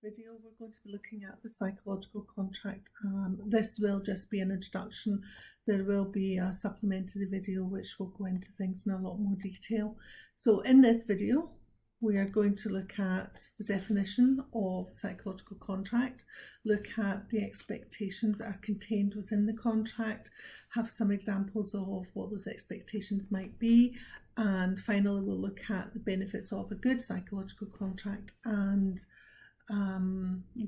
Video we're going to be looking at the psychological contract. This will just be an introduction. There will be a supplementary video which will go into things in a lot more detail. So in this video we are going to look at the definition of psychological contract, look at the expectations that are contained within the contract, have some examples of what those expectations might be, and finally we'll look at the benefits of a good psychological contract and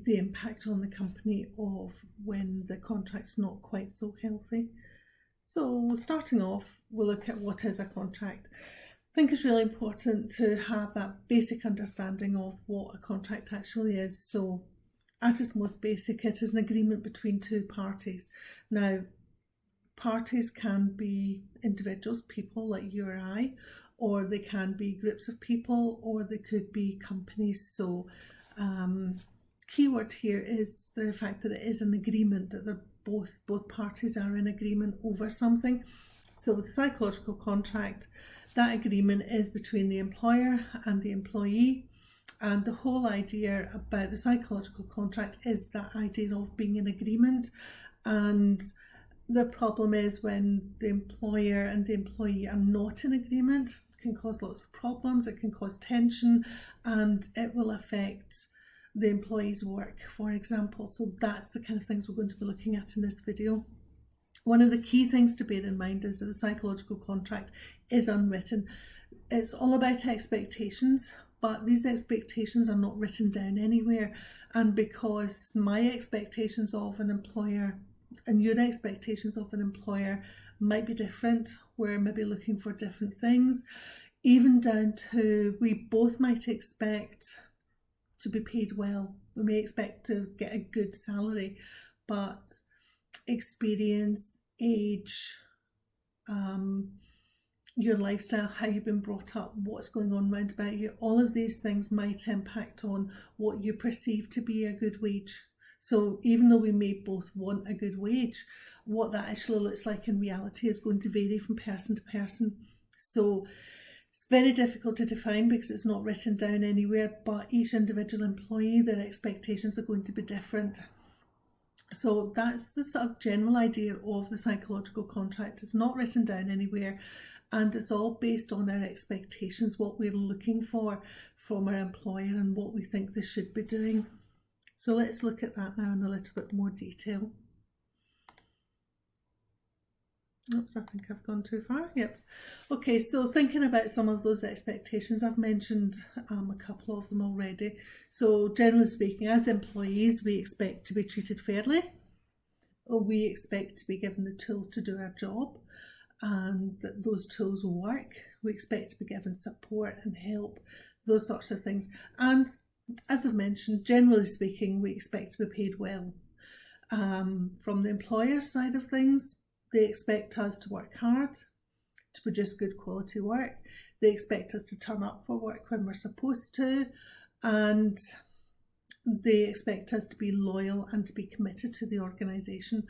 the impact on the company of when the contract's not quite so healthy. So starting off, we'll look at what is a contract. I think it's really important to have that basic understanding of what a contract actually is. So at its most basic, it is an agreement between two parties. Now, parties can be individuals, people like you or I, or they can be groups of people, or they could be companies. So keyword here is the fact that it is an agreement, that they're both parties are in agreement over something. So with the psychological contract, that agreement is between the employer and the employee, and the whole idea about the psychological contract is that idea of being in agreement. And the problem is when the employer and the employee are not in agreement, it can cause lots of problems, it can cause tension, and it will affect the employee's work, for example. So that's the kind of things we're going to be looking at in this video. One of the key things to bear in mind is that the psychological contract is unwritten. It's all about expectations, but these expectations are not written down anywhere. And because my expectations of an employer and your expectations of an employer might be different, we're maybe looking for different things, even down to we both might expect to be paid well. We may expect to get a good salary, but experience, age, your lifestyle, how you've been brought up, what's going on round about you, all of these things might impact on what you perceive to be a good wage. So even though we may both want a good wage, what that actually looks like in reality is going to vary from person to person. So it's very difficult to define because it's not written down anywhere, but each individual employee, their expectations are going to be different. So that's the sort of general idea of the psychological contract. It's not written down anywhere, and it's all based on our expectations, what we're looking for from our employer and what we think they should be doing. So let's look at that now in a little bit more detail. Oops, I think I've gone too far. Yep. Okay, so thinking about some of those expectations, I've mentioned a couple of them already. So generally speaking, as employees, we expect to be treated fairly, or we expect to be given the tools to do our job, and that those tools will work. We expect to be given support and help, those sorts of things. And as I've mentioned, generally speaking, we expect to be paid well. From the employer's side of things, they expect us to work hard, to produce good quality work. They expect us to turn up for work when we're supposed to, and they expect us to be loyal and to be committed to the organisation.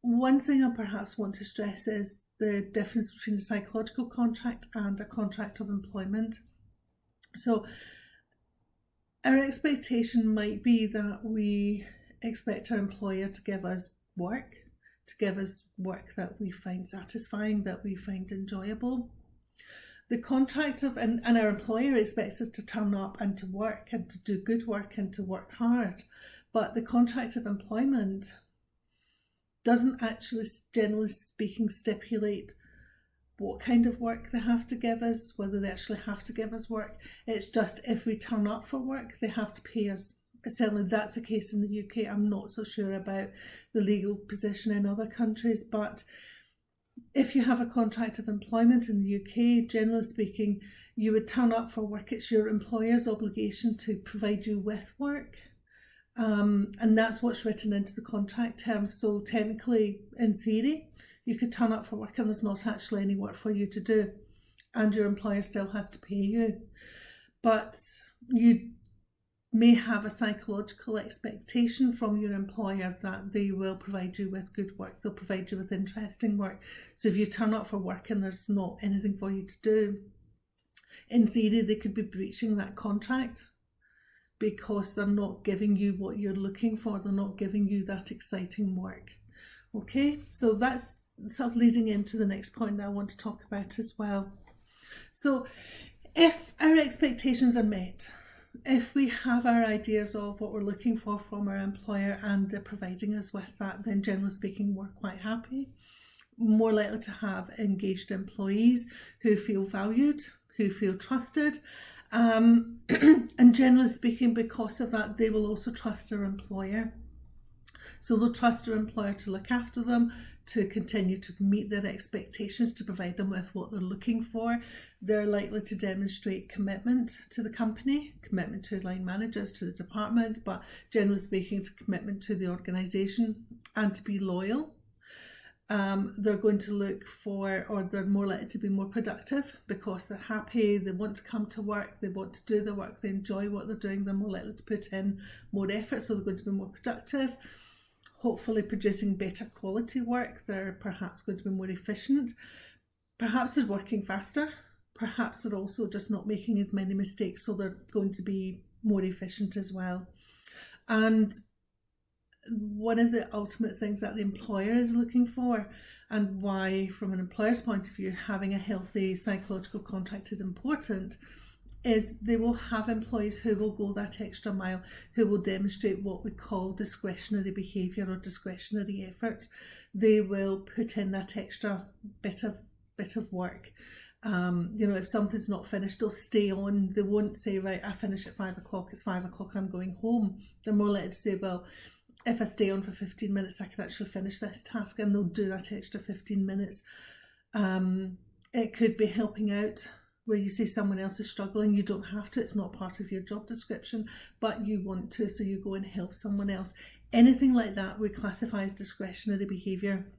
One thing I perhaps want to stress is the difference between a psychological contract and a contract of employment. So our expectation might be that we expect our employer to give us work, that we find satisfying, that we find enjoyable. The contract of, and our employer expects us to turn up and to work and to do good work and to work hard. But the contract of employment doesn't actually, generally speaking, stipulate what kind of work they have to give us, whether they actually have to give us work. It's just if we turn up for work, they have to pay us. Certainly that's the case in the UK. I'm not so sure about the legal position in other countries, but if you have a contract of employment in the UK, generally speaking, you would turn up for work. It's your employer's obligation to provide you with work. And that's what's written into the contract terms. So technically, in theory, you could turn up for work and there's not actually any work for you to do, and your employer still has to pay you. But you may have a psychological expectation from your employer that they will provide you with good work, they'll provide you with interesting work. So if you turn up for work and there's not anything for you to do, in theory they could be breaching that contract. because they're not giving you what you're looking for. They're not giving you that exciting work. Okay, so that's sort of leading into the next point that I want to talk about as well. So if our expectations are met, if we have our ideas of what we're looking for from our employer and they're providing us with that, then generally speaking, we're quite happy. More likely to have engaged employees who feel valued, who feel trusted. And generally speaking, because of that, they will also trust their employer. So they'll trust their employer to look after them, to continue to meet their expectations, to provide them with what they're looking for. They're likely to demonstrate commitment to the company, commitment to line managers, to the department, but generally speaking, to commitment to the organisation, and to be loyal. They're going to look for, or they're more likely to be more productive because they're happy, they want to come to work, they want to do the work, they enjoy what they're doing, they're more likely to put in more effort, so they're going to be more productive, hopefully producing better quality work. They're perhaps going to be more efficient, perhaps they're working faster, perhaps they're also just not making as many mistakes, so they're going to be more efficient as well. And one of the ultimate things that the employer is looking for, and why from an employer's point of view having a healthy psychological contract is important, is they will have employees who will go that extra mile, who will demonstrate what we call discretionary behaviour or discretionary effort. They will put in that extra bit of work. If something's not finished, they'll stay on. They won't say, right, I finish at 5 o'clock, it's 5 o'clock, I'm going home. They're more likely to say, well, if I stay on for 15 minutes, I can actually finish this task, and they'll do that extra 15 minutes. It could be helping out where you see someone else is struggling. You don't have to, it's not part of your job description, but you want to, so you go and help someone else. Anything like that we classify as discretionary behaviour.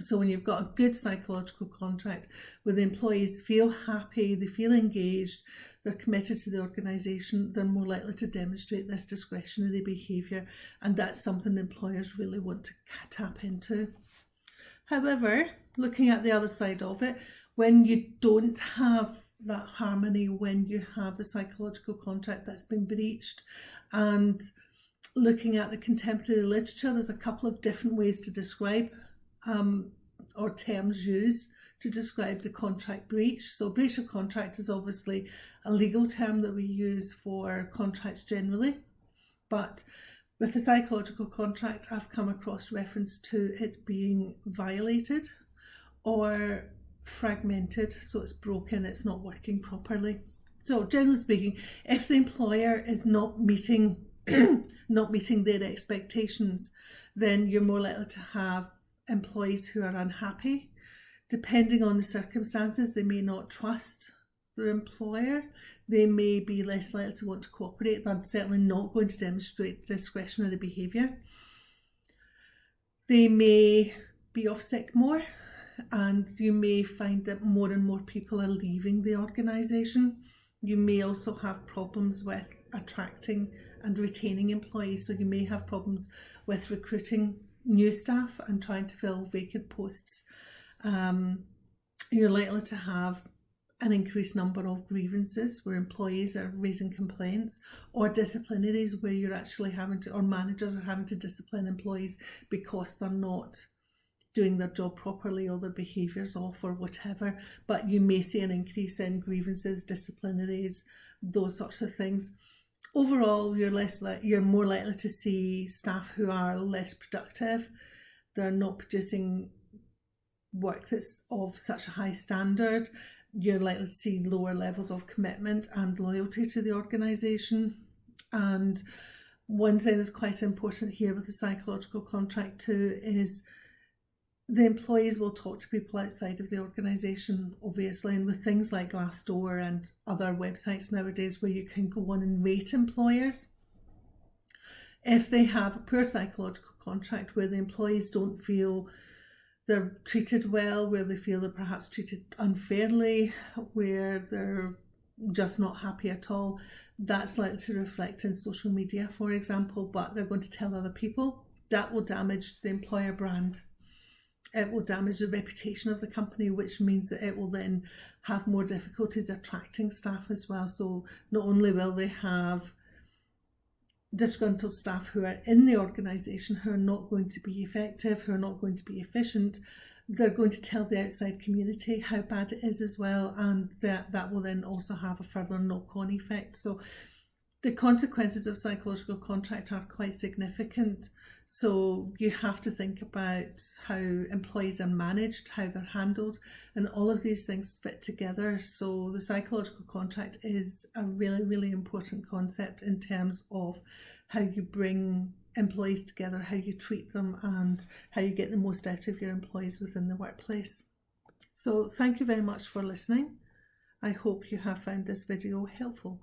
So when you've got a good psychological contract where the employees feel happy, they feel engaged, they're committed to the organisation, they're more likely to demonstrate this discretionary behaviour, and that's something employers really want to tap into. However, looking at the other side of it, when you don't have that harmony, when you have the psychological contract that's been breached, and looking at the contemporary literature, there's a couple of different ways to describe or terms used to describe the contract breach. So breach of contract is obviously a legal term that we use for contracts generally, but with the psychological contract, I've come across reference to it being violated or fragmented, so it's broken, it's not working properly. So generally speaking, if the employer is not meeting their expectations, then you're more likely to have employees who are unhappy. Depending on the circumstances, they may not trust their employer, they may be less likely to want to cooperate, they're certainly not going to demonstrate discretionary behaviour. They may be off sick more, and you may find that more and more people are leaving the organisation. You may also have problems with attracting and retaining employees, so you may have problems with recruiting new staff and trying to fill vacant posts. You're likely to have an increased number of grievances where employees are raising complaints, or disciplinaries where you're actually having to, or managers are having to discipline employees because they're not doing their job properly or their behaviour's off or whatever. But you may see an increase in grievances, disciplinaries, those sorts of things. Overall, you're more likely to see staff who are less productive. They're not producing work that's of such a high standard. You're likely to see lower levels of commitment and loyalty to the organisation. And one thing that's quite important here with the psychological contract too is the employees will talk to people outside of the organisation, obviously, and with things like Glassdoor and other websites nowadays where you can go on and rate employers. If they have a poor psychological contract where the employees don't feel they're treated well, where they feel they're perhaps treated unfairly, where they're just not happy at all, that's likely to reflect in social media, for example, but they're going to tell other people. That will damage the employer brand. It will damage the reputation of the company, which means that it will then have more difficulties attracting staff as well. So not only will they have disgruntled staff who are in the organisation who are not going to be effective, who are not going to be efficient. They're going to tell the outside community how bad it is as well, and that will then also have a further knock-on effect. So the consequences of psychological contract are quite significant. So you have to think about how employees are managed, how they're handled, and all of these things fit together. So the psychological contract is a really, really important concept in terms of how you bring employees together, how you treat them, and how you get the most out of your employees within the workplace. So thank you very much for listening. I hope you have found this video helpful.